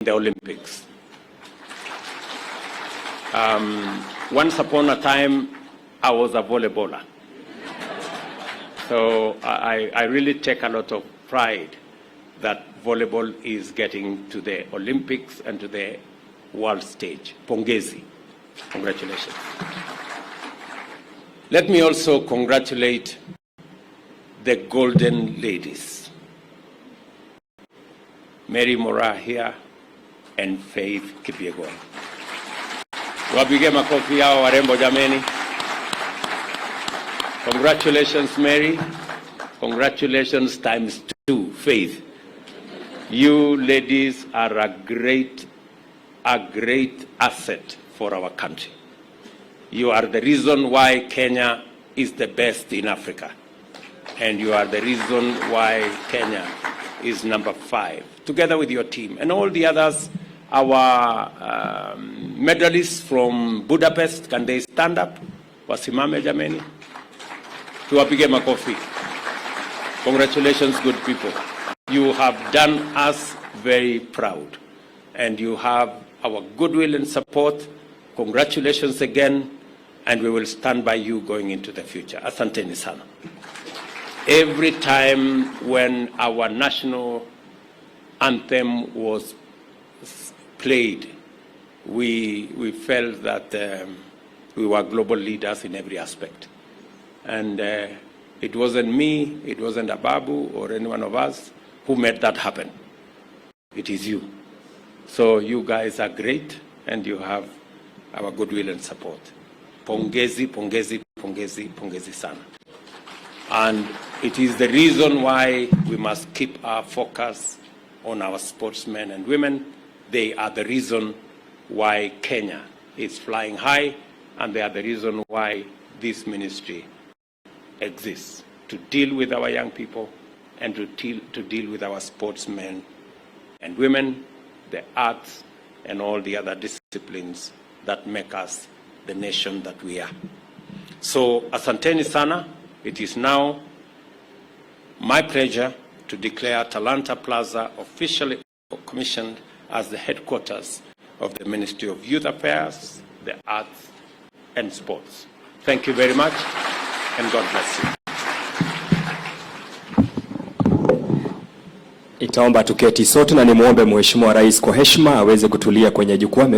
the Olympics. Once upon a time, I was a volleyballer. So I really take a lot of pride that volleyball is getting to the Olympics and to the world stage. Pongezi. Congratulations. Let me also congratulate the Golden Ladies, Mary Mora here and Faith Kipyegon. Wapige makofi yao warembo jameni. Congratulations Mary. Congratulations times 2 Faith. You ladies are a great asset for our country. You are the reason why Kenya is the best in Africa. And you are the reason why Kenya is number 5, together with your team. And all the others, our medalists from Budapest, can they stand up? Wasimame jameni. Tuwapige makofi. Congratulations, good people. You have done us very proud. And you have our goodwill and support. Congratulations again. And we will stand by you going into the future. Asanteni sana. Every time when our national anthem was played, we felt that we were global leaders in every aspect. And it wasn't me, it wasn't Ababu or any one of us who made that happen. It is you. So you guys are great and you have our goodwill and support. Pongezi, pongezi, pongezi, pongezi sana. And it is the reason why we must keep our focus on our sportsmen and women. They are the reason why Kenya is flying high, and they are the reason why this ministry exists, to deal with our young people and to deal with our sportsmen and women, the arts, and all the other disciplines that make us the nation that we are. So, asanteni sana. It is now my pleasure to declare Talanta Plaza officially commissioned as the headquarters of the Ministry of Youth Affairs, the Arts and Sports. Thank you very much, and God bless you. Itaomba tuketi sote na nimuombe Mheshimiwa Rais kwa heshima aweze kutulia kwenye jukwaa.